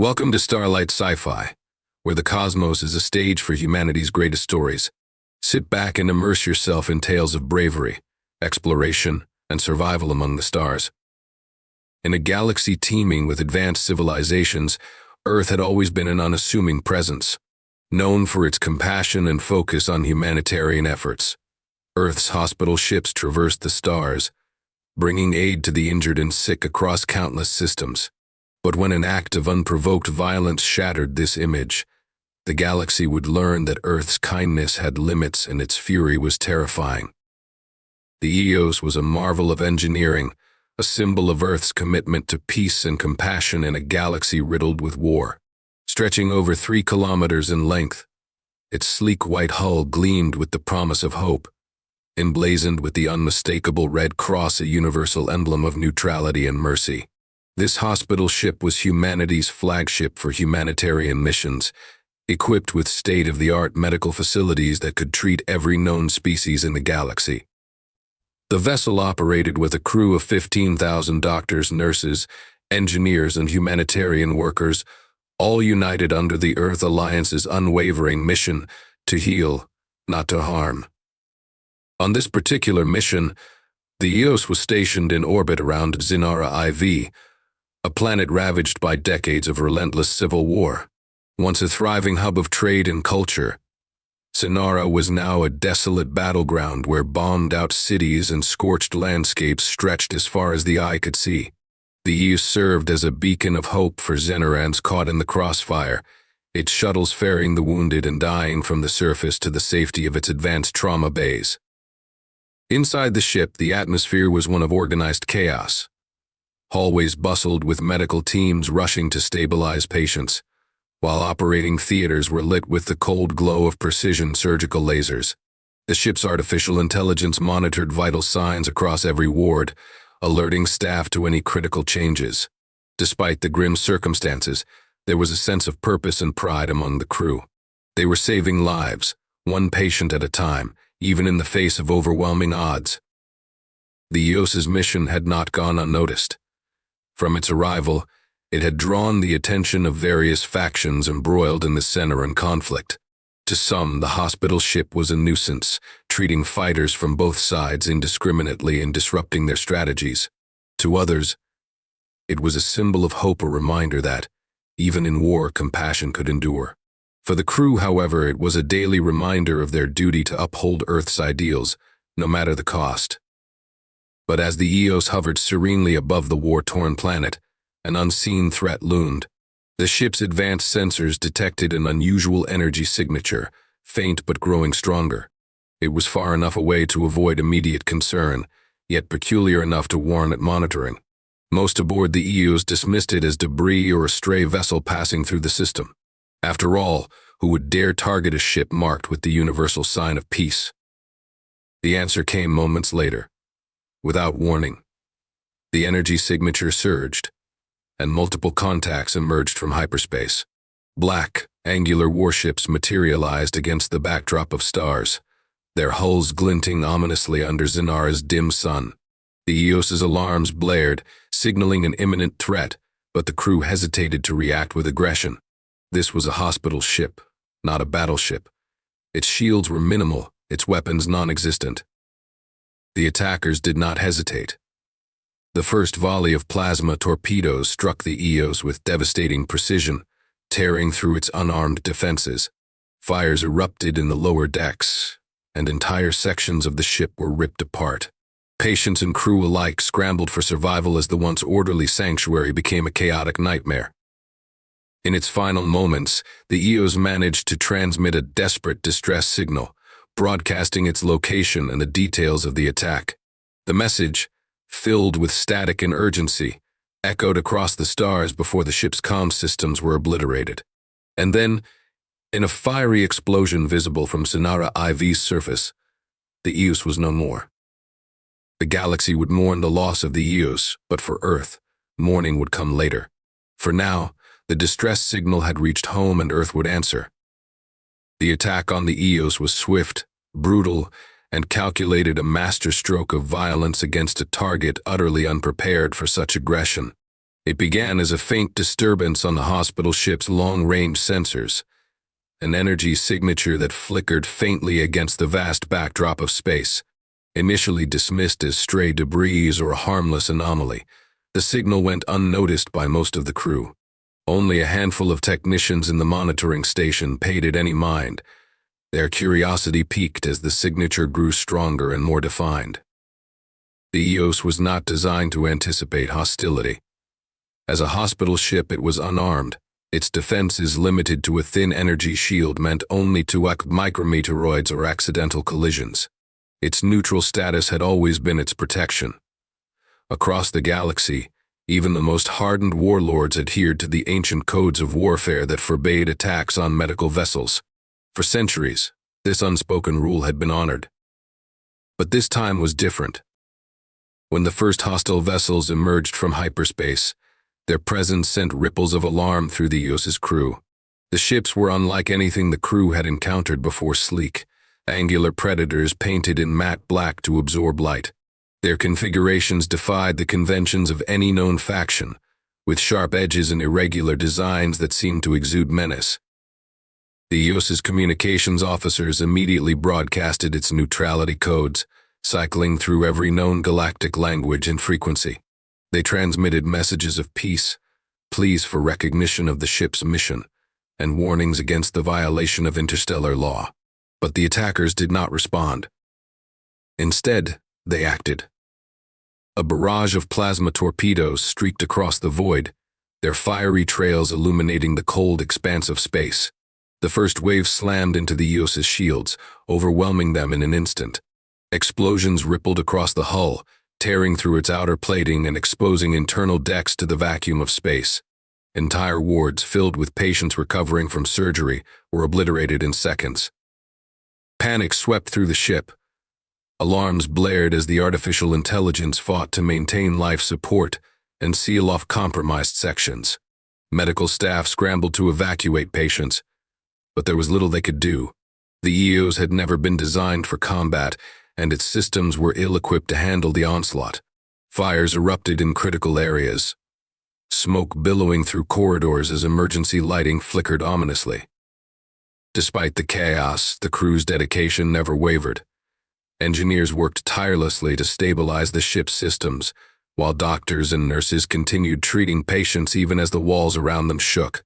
Welcome to Starlight Sci-Fi, where the cosmos is a stage for humanity's greatest stories. Sit back and immerse yourself in tales of bravery, exploration, and survival among the stars. In a galaxy teeming with advanced civilizations, Earth had always been an unassuming presence, known for its compassion and focus on humanitarian efforts. Earth's hospital ships traversed the stars, bringing aid to the injured and sick across countless systems. But when an act of unprovoked violence shattered this image, the galaxy would learn that Earth's kindness had limits and its fury was terrifying. The Eos was a marvel of engineering, a symbol of Earth's commitment to peace and compassion in a galaxy riddled with war. Stretching over 3 kilometers in length, its sleek white hull gleamed with the promise of hope, emblazoned with the unmistakable red cross, a universal emblem of neutrality and mercy. This hospital ship was humanity's flagship for humanitarian missions, equipped with state-of-the-art medical facilities that could treat every known species in the galaxy. The vessel operated with a crew of 15,000 doctors, nurses, engineers, and humanitarian workers, all united under the Earth Alliance's unwavering mission to heal, not to harm. On this particular mission, the Eos was stationed in orbit around Zinara IV, a planet ravaged by decades of relentless civil war. Once a thriving hub of trade and culture, Zinara was now a desolate battleground where bombed-out cities and scorched landscapes stretched as far as the eye could see. The Eos served as a beacon of hope for Zenerans caught in the crossfire, its shuttles ferrying the wounded and dying from the surface to the safety of its advanced trauma bays. Inside the ship, the atmosphere was one of organized chaos. Hallways bustled with medical teams rushing to stabilize patients, while operating theaters were lit with the cold glow of precision surgical lasers. The ship's artificial intelligence monitored vital signs across every ward, alerting staff to any critical changes. Despite the grim circumstances, there was a sense of purpose and pride among the crew. They were saving lives, one patient at a time, even in the face of overwhelming odds. The Eos's mission had not gone unnoticed. From its arrival, it had drawn the attention of various factions embroiled in the Zeneran conflict. To some, the hospital ship was a nuisance, treating fighters from both sides indiscriminately and disrupting their strategies. To others, it was a symbol of hope, a reminder that, even in war, compassion could endure. For the crew, however, it was a daily reminder of their duty to uphold Earth's ideals, no matter the cost. But as the Eos hovered serenely above the war-torn planet, an unseen threat loomed. The ship's advanced sensors detected an unusual energy signature, faint but growing stronger. It was far enough away to avoid immediate concern, yet peculiar enough to warrant monitoring. Most aboard the Eos dismissed it as debris or a stray vessel passing through the system. After all, who would dare target a ship marked with the universal sign of peace? The answer came moments later. Without warning, the energy signature surged, and multiple contacts emerged from hyperspace. Black, angular warships materialized against the backdrop of stars, their hulls glinting ominously under Zinara's dim sun. The Eos's alarms blared, signaling an imminent threat, but the crew hesitated to react with aggression. This was a hospital ship, not a battleship. Its shields were minimal, its weapons non-existent. The attackers did not hesitate. The first volley of plasma torpedoes struck the Eos with devastating precision, tearing through its unarmed defenses. Fires erupted in the lower decks, and entire sections of the ship were ripped apart. Patients and crew alike scrambled for survival as the once orderly sanctuary became a chaotic nightmare. In its final moments, the Eos managed to transmit a desperate distress signal, broadcasting its location and the details of the attack. The message, filled with static and urgency, echoed across the stars before the ship's comm systems were obliterated. And then, in a fiery explosion visible from Zinara IV's surface, the Eos was no more. The galaxy would mourn the loss of the Eos, but for Earth, mourning would come later. For now, the distress signal had reached home and Earth would answer. The attack on the Eos was swift, brutal, and calculated, a masterstroke of violence against a target utterly unprepared for such aggression. It began as a faint disturbance on the hospital ship's long-range sensors, an energy signature that flickered faintly against the vast backdrop of space. Initially dismissed as stray debris or a harmless anomaly, the signal went unnoticed by most of the crew. Only a handful of technicians in the monitoring station paid it any mind. Their curiosity peaked as the signature grew stronger and more defined. The EOS was not designed to anticipate hostility. As a hospital ship, it was unarmed. Its defenses limited to a thin energy shield meant only to micrometeoroids or accidental collisions. Its neutral status had always been its protection. Across the galaxy, even the most hardened warlords adhered to the ancient codes of warfare that forbade attacks on medical vessels. For centuries, this unspoken rule had been honored. But this time was different. When the first hostile vessels emerged from hyperspace, their presence sent ripples of alarm through the EOS's crew. The ships were unlike anything the crew had encountered before: sleek, angular predators painted in matte black to absorb light. Their configurations defied the conventions of any known faction, with sharp edges and irregular designs that seemed to exude menace. The EOS's communications officers immediately broadcasted its neutrality codes, cycling through every known galactic language and frequency. They transmitted messages of peace, pleas for recognition of the ship's mission, and warnings against the violation of interstellar law. But the attackers did not respond. Instead, they acted. A barrage of plasma torpedoes streaked across the void, their fiery trails illuminating the cold expanse of space. The first wave slammed into the EOS's shields, overwhelming them in an instant. Explosions rippled across the hull, tearing through its outer plating and exposing internal decks to the vacuum of space. Entire wards filled with patients recovering from surgery were obliterated in seconds. Panic swept through the ship. Alarms blared as the artificial intelligence fought to maintain life support and seal off compromised sections. Medical staff scrambled to evacuate patients, but there was little they could do. The EOS had never been designed for combat, and its systems were ill-equipped to handle the onslaught. Fires erupted in critical areas, smoke billowing through corridors as emergency lighting flickered ominously. Despite the chaos, the crew's dedication never wavered. Engineers worked tirelessly to stabilize the ship's systems, while doctors and nurses continued treating patients even as the walls around them shook.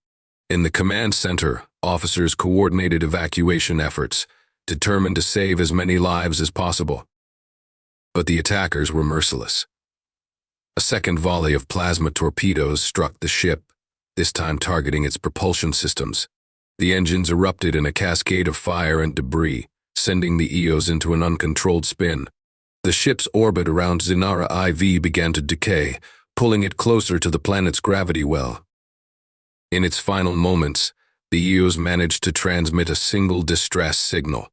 In the command center, officers coordinated evacuation efforts, determined to save as many lives as possible. But the attackers were merciless. A second volley of plasma torpedoes struck the ship, this time targeting its propulsion systems. The engines erupted in a cascade of fire and debris, sending the EOS into an uncontrolled spin. The ship's orbit around Zinara IV began to decay, pulling it closer to the planet's gravity well. In its final moments, the EOS managed to transmit a single distress signal.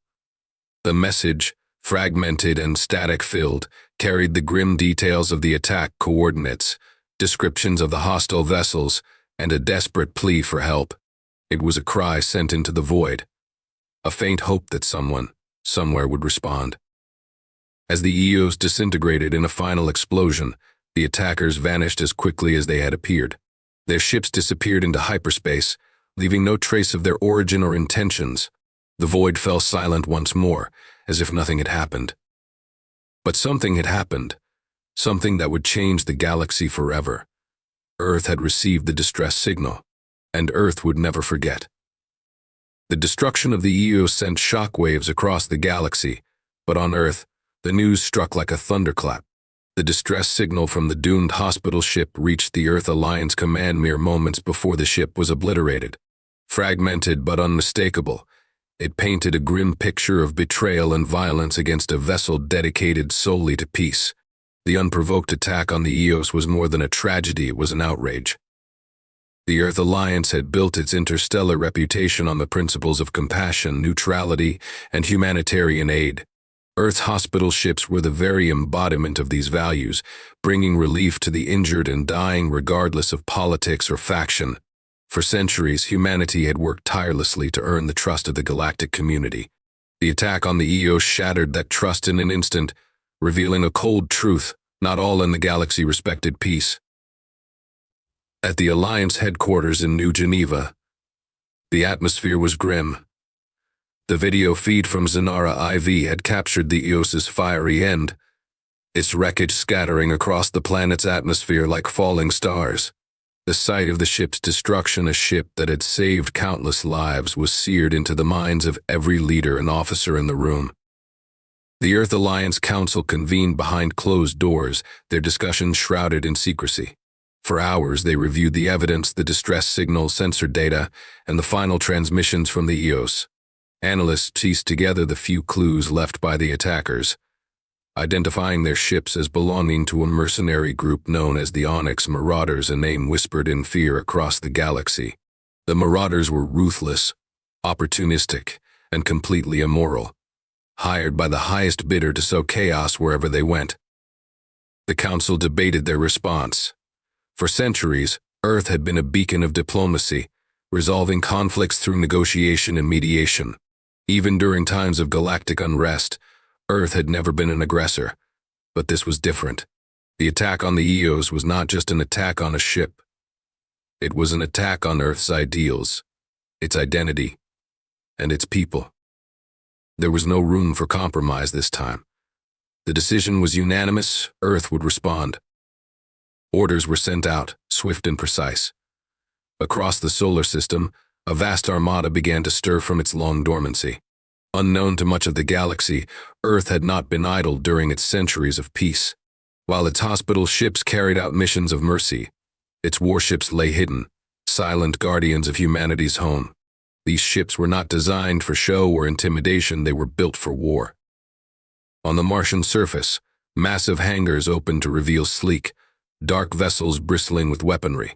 The message, fragmented and static-filled, carried the grim details of the attack coordinates, descriptions of the hostile vessels, and a desperate plea for help. It was a cry sent into the void, a faint hope that someone, somewhere would respond. As the EOS disintegrated in a final explosion, the attackers vanished as quickly as they had appeared. Their ships disappeared into hyperspace, leaving no trace of their origin or intentions. The void fell silent once more, as if nothing had happened. But something had happened, something that would change the galaxy forever. Earth had received the distress signal, and Earth would never forget. The destruction of the EOS sent shockwaves across the galaxy, but on Earth, the news struck like a thunderclap. The distress signal from the doomed hospital ship reached the Earth Alliance command mere moments before the ship was obliterated. Fragmented but unmistakable, it painted a grim picture of betrayal and violence against a vessel dedicated solely to peace. The unprovoked attack on the EOS was more than a tragedy, it was an outrage. The Earth Alliance had built its interstellar reputation on the principles of compassion, neutrality, and humanitarian aid. Earth's hospital ships were the very embodiment of these values, bringing relief to the injured and dying regardless of politics or faction. For centuries, humanity had worked tirelessly to earn the trust of the galactic community. The attack on the EOS shattered that trust in an instant, revealing a cold truth: not all in the galaxy respected peace. At the Alliance headquarters in New Geneva, the atmosphere was grim. The video feed from Zanara IV had captured the EOS's fiery end, its wreckage scattering across the planet's atmosphere like falling stars. The sight of the ship's destruction, a ship that had saved countless lives, was seared into the minds of every leader and officer in the room. The Earth Alliance Council convened behind closed doors, their discussions shrouded in secrecy. For hours, they reviewed the evidence, the distress signals, sensor data, and the final transmissions from the EOS. Analysts pieced together the few clues left by the attackers, identifying their ships as belonging to a mercenary group known as the Onyx Marauders, a name whispered in fear across the galaxy. The Marauders were ruthless, opportunistic, and completely immoral, hired by the highest bidder to sow chaos wherever they went. The Council debated their response. For centuries, Earth had been a beacon of diplomacy, resolving conflicts through negotiation and mediation. Even during times of galactic unrest, Earth had never been an aggressor, but this was different. The attack on the EOS was not just an attack on a ship. It was an attack on Earth's ideals, its identity, and its people. There was no room for compromise this time. The decision was unanimous. Earth would respond. Orders were sent out, swift and precise. Across the solar system, a vast armada began to stir from its long dormancy. Unknown to much of the galaxy, Earth had not been idle during its centuries of peace. While its hospital ships carried out missions of mercy, its warships lay hidden, silent guardians of humanity's home. These ships were not designed for show or intimidation, they were built for war. On the Martian surface, massive hangars opened to reveal sleek, dark vessels bristling with weaponry.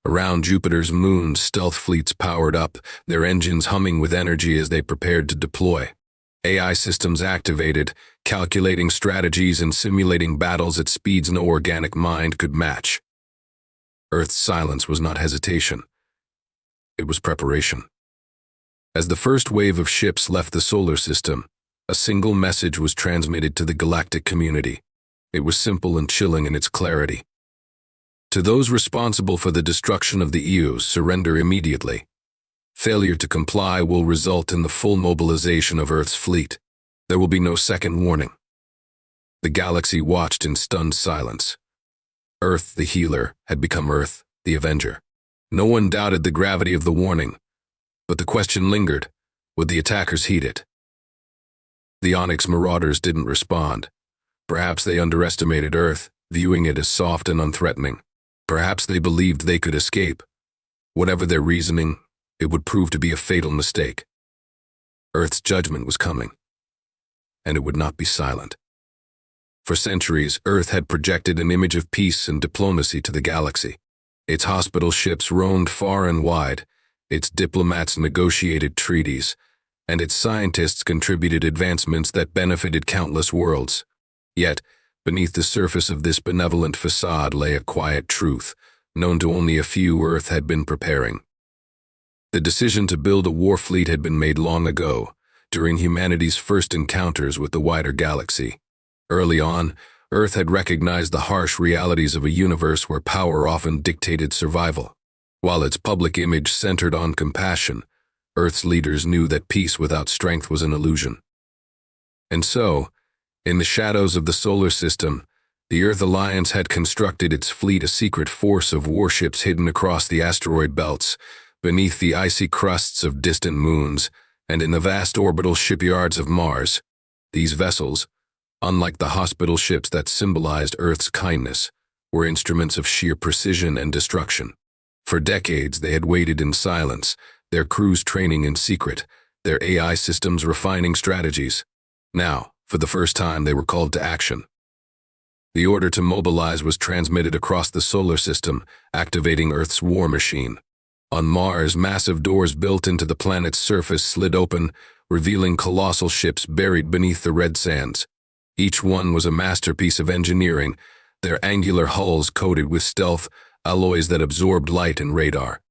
Around Jupiter's moons, stealth fleets powered up, their engines humming with energy as they prepared to deploy. AI systems activated, calculating strategies and simulating battles at speeds no organic mind could match. Earth's silence was not hesitation. It was preparation. As the first wave of ships left the solar system, a single message was transmitted to the galactic community. It was simple and chilling in its clarity. To those responsible for the destruction of the EOS, surrender immediately. Failure to comply will result in the full mobilization of Earth's fleet. There will be no second warning. The galaxy watched in stunned silence. Earth, the healer, had become Earth, the avenger. No one doubted the gravity of the warning, but the question lingered: would the attackers heed it? The Onyx Marauders didn't respond. Perhaps they underestimated Earth, viewing it as soft and unthreatening. Perhaps they believed they could escape. Whatever their reasoning, it would prove to be a fatal mistake. Earth's judgment was coming, and it would not be silent. For centuries, Earth had projected an image of peace and diplomacy to the galaxy. Its hospital ships roamed far and wide, its diplomats negotiated treaties, and its scientists contributed advancements that benefited countless worlds. Yet, beneath the surface of this benevolent facade lay a quiet truth, known to only a few Earth had been preparing. The decision to build a war fleet had been made long ago, during humanity's first encounters with the wider galaxy. Early on, Earth had recognized the harsh realities of a universe where power often dictated survival. While its public image centered on compassion, Earth's leaders knew that peace without strength was an illusion. And so, in the shadows of the solar system, the Earth Alliance had constructed its fleet, a secret force of warships hidden across the asteroid belts, beneath the icy crusts of distant moons, and in the vast orbital shipyards of Mars. These vessels, unlike the hospital ships that symbolized Earth's kindness, were instruments of sheer precision and destruction. For decades they had waited in silence, their crews training in secret, their AI systems refining strategies. Now, for the first time, they were called to action. The order to mobilize was transmitted across the solar system, activating Earth's war machine. On Mars, massive doors built into the planet's surface slid open, revealing colossal ships buried beneath the red sands. Each one was a masterpiece of engineering, their angular hulls coated with stealth alloys that absorbed light and radar.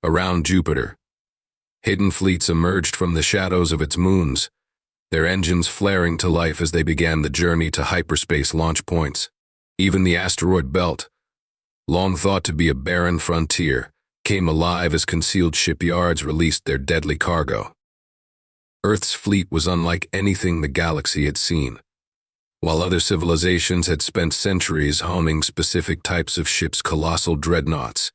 Around Jupiter, hidden fleets emerged from the shadows of its moons, their engines flaring to life as they began the journey to hyperspace launch points. Even the asteroid belt, long thought to be a barren frontier, came alive as concealed shipyards released their deadly cargo. Earth's fleet was unlike anything the galaxy had seen. While other civilizations had spent centuries honing specific types of ships, colossal dreadnoughts,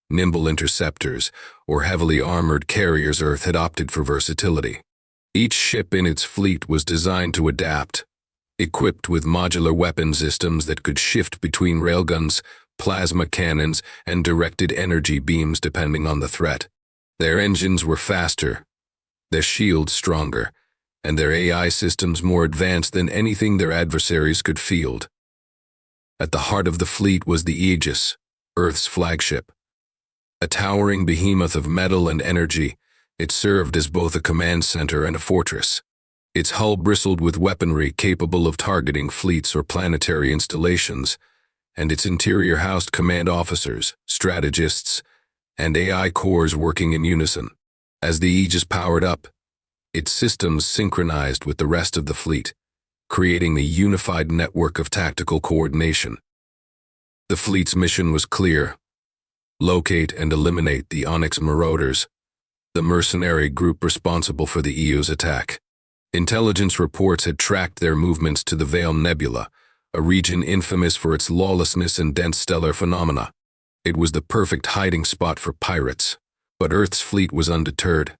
nimble interceptors, or heavily armored carriers, Earth had opted for versatility. Each ship in its fleet was designed to adapt, equipped with modular weapon systems that could shift between railguns, plasma cannons, and directed energy beams depending on the threat. Their engines were faster, their shields stronger, and their AI systems more advanced than anything their adversaries could field. At the heart of the fleet was the Aegis, Earth's flagship. A towering behemoth of metal and energy, it served as both a command center and a fortress. Its hull bristled with weaponry capable of targeting fleets or planetary installations, and its interior housed command officers, strategists, and AI cores working in unison. As the Aegis powered up, its systems synchronized with the rest of the fleet, creating a unified network of tactical coordination. The fleet's mission was clear: locate and eliminate the Onyx Marauders, the mercenary group responsible for the EO's attack. Intelligence reports had tracked their movements to the Veil Nebula, a region infamous for its lawlessness and dense stellar phenomena. It was the perfect hiding spot for pirates, but Earth's fleet was undeterred.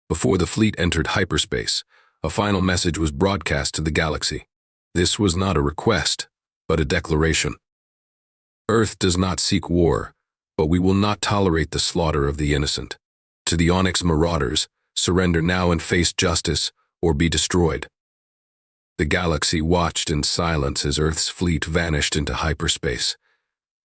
Before the fleet entered hyperspace, a final message was broadcast to the galaxy. This was not a request, but a declaration. Earth does not seek war, but we will not tolerate the slaughter of the innocent. To the Onyx Marauders, surrender now and face justice, or be destroyed. The galaxy watched in silence as Earth's fleet vanished into hyperspace.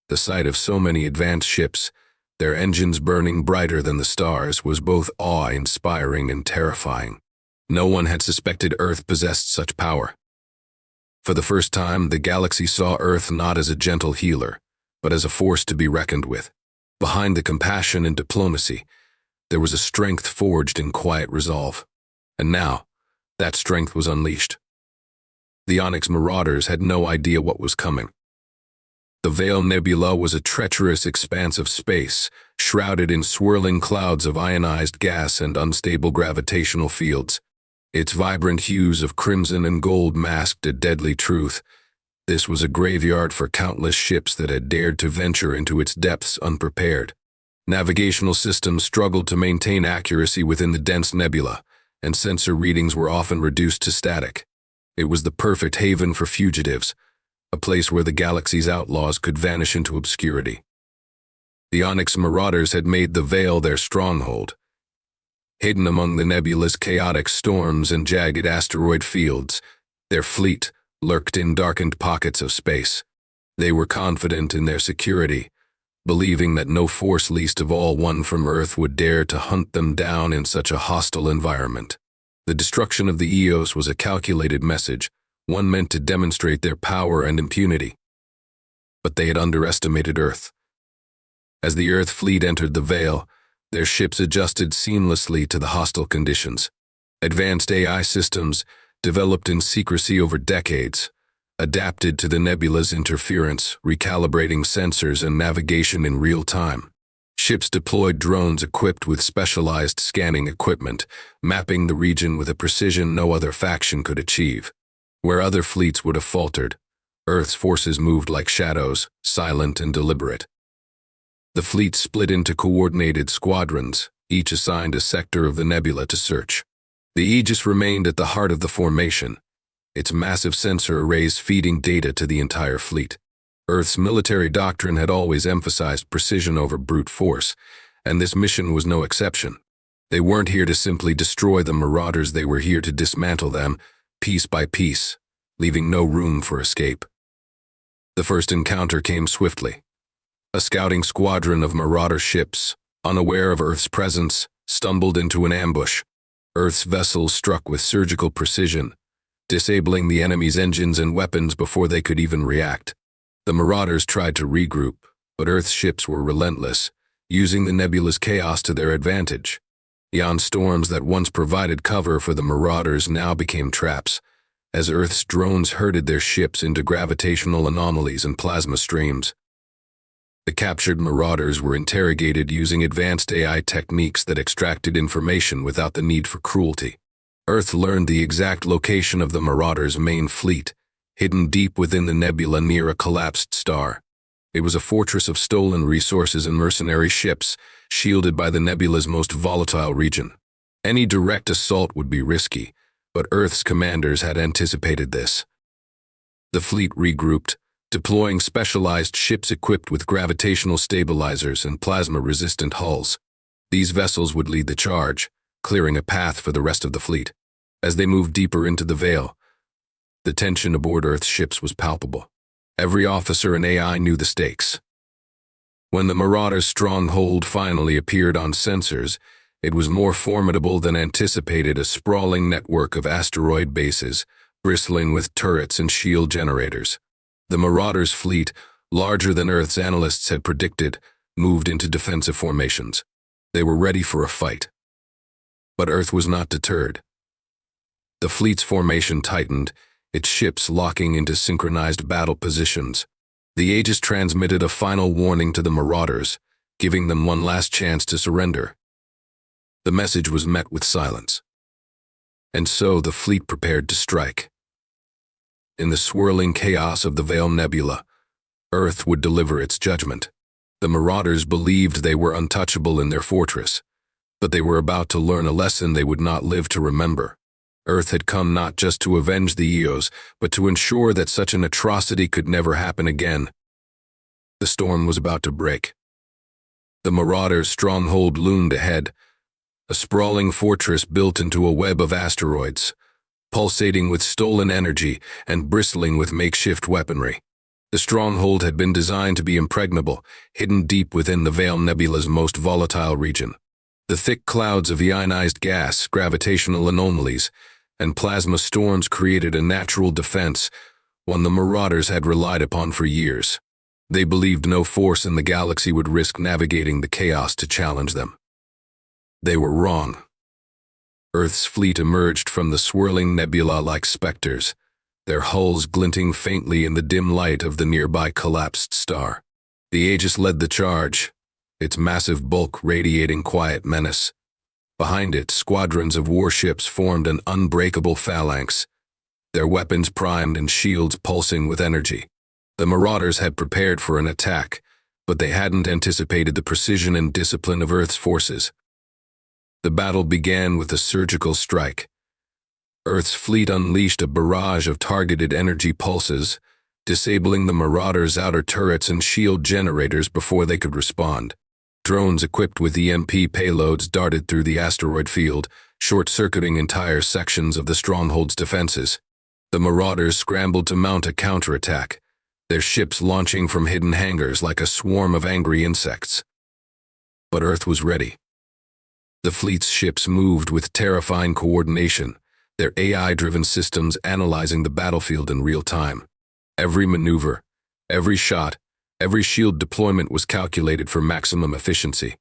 The sight of so many advanced ships, their engines burning brighter than the stars, was both awe-inspiring and terrifying. No one had suspected Earth possessed such power. For the first time, the galaxy saw Earth not as a gentle healer, but as a force to be reckoned with. Behind the compassion and diplomacy, there was a strength forged in quiet resolve. And now, that strength was unleashed. The Onyx Marauders had no idea what was coming. The Veil Nebula was a treacherous expanse of space, shrouded in swirling clouds of ionized gas and unstable gravitational fields. Its vibrant hues of crimson and gold masked a deadly truth. This was a graveyard for countless ships that had dared to venture into its depths unprepared. Navigational systems struggled to maintain accuracy within the dense nebula, and sensor readings were often reduced to static. It was the perfect haven for fugitives, a place where the galaxy's outlaws could vanish into obscurity. The Onyx Marauders had made the Veil their stronghold. Hidden among the nebula's chaotic storms and jagged asteroid fields, their fleet lurked in darkened pockets of space. They were confident in their security, believing that no force, least of all one from Earth, would dare to hunt them down in such a hostile environment. The destruction of the Eos was a calculated message, one meant to demonstrate their power and impunity. But they had underestimated Earth. As the Earth fleet entered the Veil, their ships adjusted seamlessly to the hostile conditions. Advanced AI systems, developed in secrecy over decades, adapted to the nebula's interference, recalibrating sensors and navigation in real time. Ships deployed drones equipped with specialized scanning equipment, mapping the region with a precision no other faction could achieve. Where other fleets would have faltered, Earth's forces moved like shadows, silent and deliberate. The fleet split into coordinated squadrons, each assigned a sector of the nebula to search. The Aegis remained at the heart of the formation, its massive sensor arrays feeding data to the entire fleet. Earth's military doctrine had always emphasized precision over brute force, and this mission was no exception. They weren't here to simply destroy the Marauders, they were here to dismantle them, piece by piece, leaving no room for escape. The first encounter came swiftly. A scouting squadron of Marauder ships, unaware of Earth's presence, stumbled into an ambush. Earth's vessels struck with surgical precision, disabling the enemy's engines and weapons before they could even react. The Marauders tried to regroup, but Earth's ships were relentless, using the nebula's chaos to their advantage. Ion storms that once provided cover for the Marauders now became traps, as Earth's drones herded their ships into gravitational anomalies and plasma streams. The captured marauders were interrogated using advanced AI techniques that extracted information without the need for cruelty. Earth learned the exact location of the marauders' main fleet, hidden deep within the nebula near a collapsed star. It was a fortress of stolen resources and mercenary ships, shielded by the nebula's most volatile region. Any direct assault would be risky, but Earth's commanders had anticipated this. The fleet regrouped, deploying specialized ships equipped with gravitational stabilizers and plasma-resistant hulls. These vessels would lead the charge, clearing a path for the rest of the fleet. As they moved deeper into the veil, the tension aboard Earth's ships was palpable. Every officer and AI knew the stakes. When the Marauder's stronghold finally appeared on sensors, it was more formidable than anticipated, a sprawling network of asteroid bases, bristling with turrets and shield generators. The Marauder's fleet, larger than Earth's analysts had predicted, moved into defensive formations. They were ready for a fight. But Earth was not deterred. The fleet's formation tightened, its ships locking into synchronized battle positions. The Aegis transmitted a final warning to the Marauders, giving them one last chance to surrender. The message was met with silence. And so the fleet prepared to strike. In the swirling chaos of the Veil Nebula, Earth would deliver its judgment. The Marauders believed they were untouchable in their fortress, but they were about to learn a lesson they would not live to remember. Earth had come not just to avenge the Eos, but to ensure that such an atrocity could never happen again. The storm was about to break. The Marauders' stronghold loomed ahead, a sprawling fortress built into a web of asteroids, pulsating with stolen energy and bristling with makeshift weaponry. The stronghold had been designed to be impregnable, hidden deep within the Veil Nebula's most volatile region. The thick clouds of ionized gas, gravitational anomalies, and plasma storms created a natural defense, one the Marauders had relied upon for years. They believed no force in the galaxy would risk navigating the chaos to challenge them. They were wrong. Earth's fleet emerged from the swirling nebula like specters, their hulls glinting faintly in the dim light of the nearby collapsed star. The Aegis led the charge, its massive bulk radiating quiet menace. Behind it, squadrons of warships formed an unbreakable phalanx, their weapons primed and shields pulsing with energy. The Marauders had prepared for an attack, but they hadn't anticipated the precision and discipline of Earth's forces. The battle began with a surgical strike. Earth's fleet unleashed a barrage of targeted energy pulses, disabling the Marauders' outer turrets and shield generators before they could respond. Drones equipped with EMP payloads darted through the asteroid field, short-circuiting entire sections of the stronghold's defenses. The Marauders scrambled to mount a counterattack, their ships launching from hidden hangars like a swarm of angry insects. But Earth was ready. The fleet's ships moved with terrifying coordination, their AI-driven systems analyzing the battlefield in real time. Every maneuver, every shot, every shield deployment was calculated for maximum efficiency.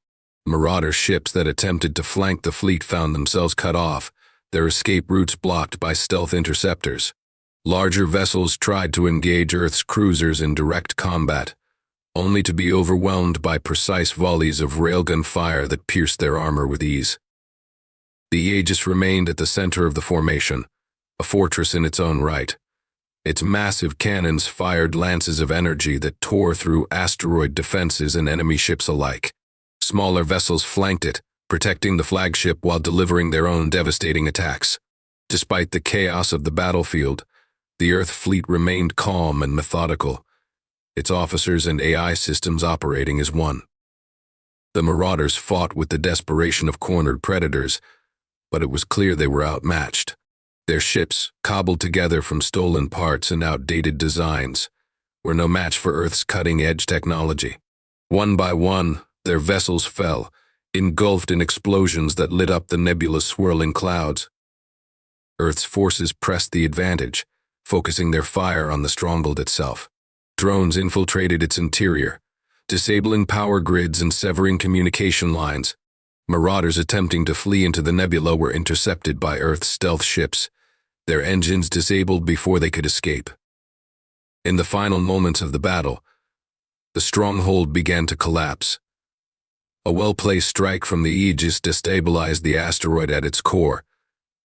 Marauder ships that attempted to flank the fleet found themselves cut off, their escape routes blocked by stealth interceptors. Larger vessels tried to engage Earth's cruisers in direct combat, only to be overwhelmed by precise volleys of railgun fire that pierced their armor with ease. The Aegis remained at the center of the formation, a fortress in its own right. Its massive cannons fired lances of energy that tore through asteroid defenses and enemy ships alike. Smaller vessels flanked it, protecting the flagship while delivering their own devastating attacks. Despite the chaos of the battlefield, the Earth fleet remained calm and methodical, its officers and AI systems operating as one. The Marauders fought with the desperation of cornered predators, but it was clear they were outmatched. Their ships, cobbled together from stolen parts and outdated designs, were no match for Earth's cutting-edge technology. One by one, their vessels fell, engulfed in explosions that lit up the nebula's swirling clouds. Earth's forces pressed the advantage, focusing their fire on the stronghold itself. Drones infiltrated its interior, disabling power grids and severing communication lines. Marauders attempting to flee into the nebula were intercepted by Earth's stealth ships, their engines disabled before they could escape. In the final moments of the battle, The stronghold began to collapse. A well-placed strike from the Aegis destabilized the asteroid at its core,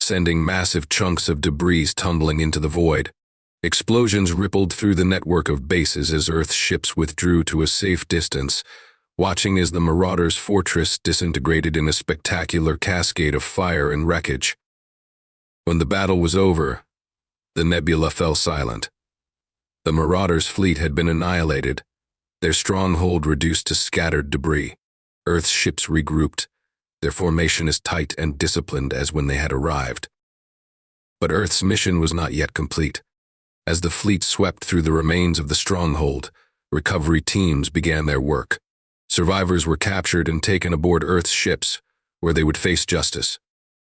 sending massive chunks of debris tumbling into the void. Explosions rippled through the network of bases as Earth's ships withdrew to a safe distance, watching as the Marauders' fortress disintegrated in a spectacular cascade of fire and wreckage. When the battle was over, the nebula fell silent. The Marauders' fleet had been annihilated, their stronghold reduced to scattered debris. Earth's ships regrouped, their formation as tight and disciplined as when they had arrived. But Earth's mission was not yet complete. As the fleet swept through the remains of the stronghold, recovery teams began their work. Survivors were captured and taken aboard Earth's ships, where they would face justice.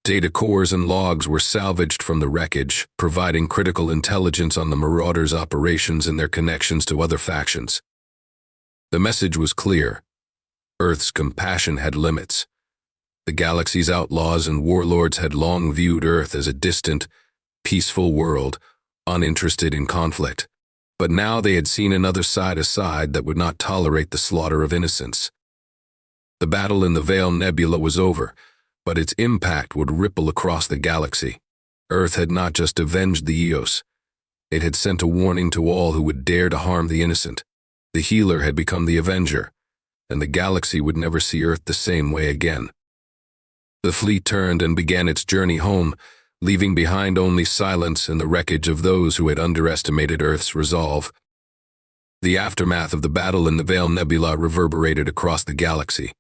Data cores and logs were salvaged from the wreckage, providing critical intelligence on the Marauders' operations and their connections to other factions. The message was clear. Earth's compassion had limits. The galaxy's outlaws and warlords had long viewed Earth as a distant, peaceful world, uninterested in conflict. But now they had seen another side that would not tolerate the slaughter of innocents. The battle in the Veil Nebula was over, but its impact would ripple across the galaxy. Earth had not just avenged the Eos, it had sent a warning to all who would dare to harm the innocent. The healer had become the avenger, and the galaxy would never see Earth the same way again. The fleet turned and began its journey home, leaving behind only silence and the wreckage of those who had underestimated Earth's resolve. The aftermath of the battle in the Veil Nebula reverberated across the galaxy.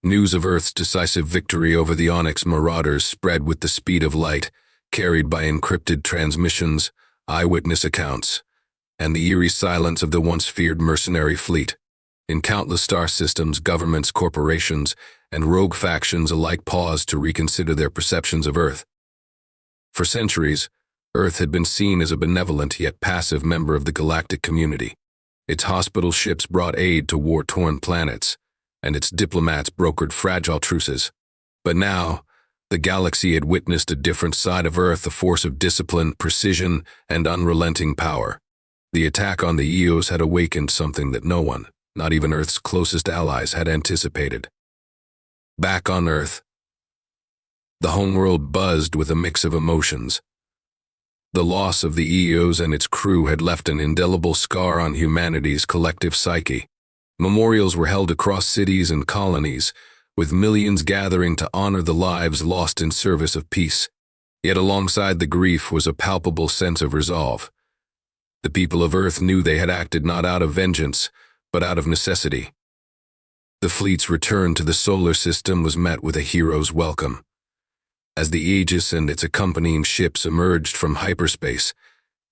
News of Earth's decisive victory over the Onyx Marauders spread with the speed of light, carried by encrypted transmissions, eyewitness accounts, and the eerie silence of the once feared mercenary fleet. In countless star systems, governments, corporations, and rogue factions alike paused to reconsider their perceptions of Earth. For centuries, Earth had been seen as a benevolent yet passive member of the galactic community. Its hospital ships brought aid to war-torn planets, and its diplomats brokered fragile truces. But now, the galaxy had witnessed a different side of Earth, a force of discipline, precision, and unrelenting power. The attack on the Eos had awakened something that no one, not even Earth's closest allies, had anticipated. Back on Earth, the homeworld buzzed with a mix of emotions. The loss of the Eos and its crew had left an indelible scar on humanity's collective psyche. Memorials were held across cities and colonies, with millions gathering to honor the lives lost in service of peace. Yet alongside the grief was a palpable sense of resolve. The people of Earth knew they had acted not out of vengeance, but out of necessity. The fleet's return to the solar system was met with a hero's welcome. As the Aegis and its accompanying ships emerged from hyperspace,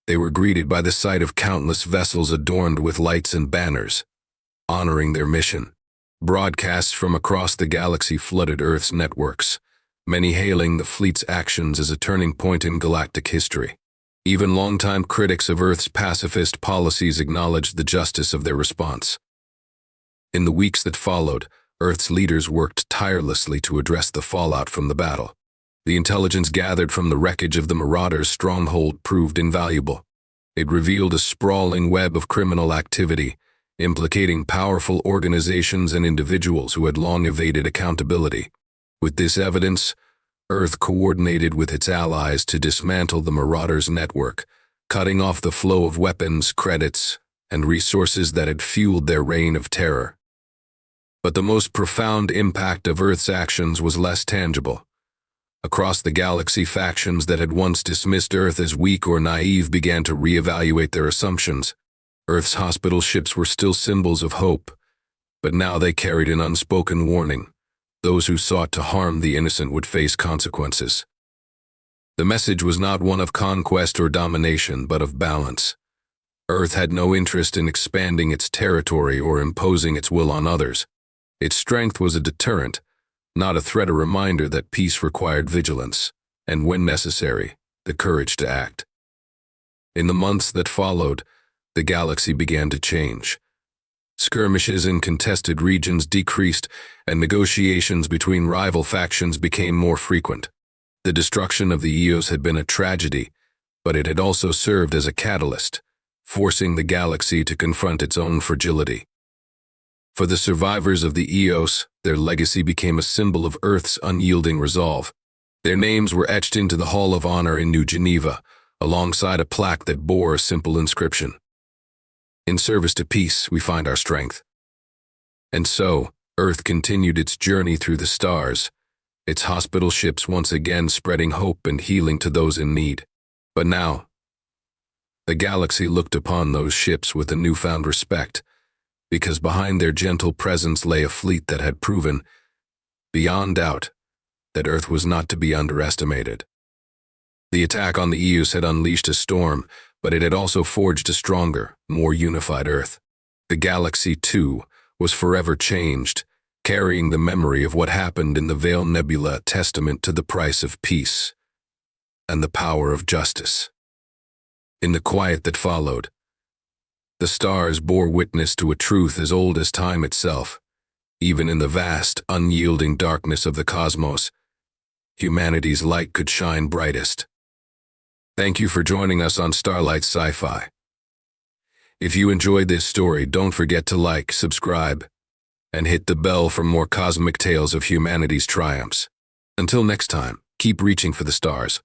they were greeted by the sight of countless vessels adorned with lights and banners, honoring their mission. Broadcasts from across the galaxy flooded Earth's networks, many hailing the fleet's actions as a turning point in galactic history. Even longtime critics of Earth's pacifist policies acknowledged the justice of their response. In the weeks that followed, Earth's leaders worked tirelessly to address the fallout from the battle. The intelligence gathered from the wreckage of the Marauders' stronghold proved invaluable. It revealed a sprawling web of criminal activity, implicating powerful organizations and individuals who had long evaded accountability. With this evidence, Earth coordinated with its allies to dismantle the Marauders' network, cutting off the flow of weapons, credits, and resources that had fueled their reign of terror. But the most profound impact of Earth's actions was less tangible. Across the galaxy, factions that had once dismissed Earth as weak or naive began to reevaluate their assumptions. Earth's hospital ships were still symbols of hope, but now they carried an unspoken warning. Those who sought to harm the innocent would face consequences. The message was not one of conquest or domination, but of balance. Earth had no interest in expanding its territory or imposing its will on others. Its strength was a deterrent, not a threat, a reminder that peace required vigilance, and when necessary, the courage to act. In the months that followed, the galaxy began to change. Skirmishes in contested regions decreased, and negotiations between rival factions became more frequent. The destruction of the Eos had been a tragedy, but it had also served as a catalyst, forcing the galaxy to confront its own fragility. For the survivors of the Eos, their legacy became a symbol of Earth's unyielding resolve. Their names were etched into the Hall of Honor in New Geneva, alongside a plaque that bore a simple inscription: "In service to peace, we find our strength." And so, Earth continued its journey through the stars, its hospital ships once again spreading hope and healing to those in need. But now, the galaxy looked upon those ships with a newfound respect, because behind their gentle presence lay a fleet that had proven, beyond doubt, that Earth was not to be underestimated. The attack on the Eos had unleashed a storm, but it had also forged a stronger, more unified Earth. The galaxy, too, was forever changed, carrying the memory of what happened in the Veil Nebula, testament to the price of peace and the power of justice. In the quiet that followed, the stars bore witness to a truth as old as time itself. Even in the vast, unyielding darkness of the cosmos, humanity's light could shine brightest. Thank you for joining us on Starlight Sci-Fi. If you enjoyed this story, don't forget to like, subscribe, and hit the bell for more cosmic tales of humanity's triumphs. Until next time, keep reaching for the stars.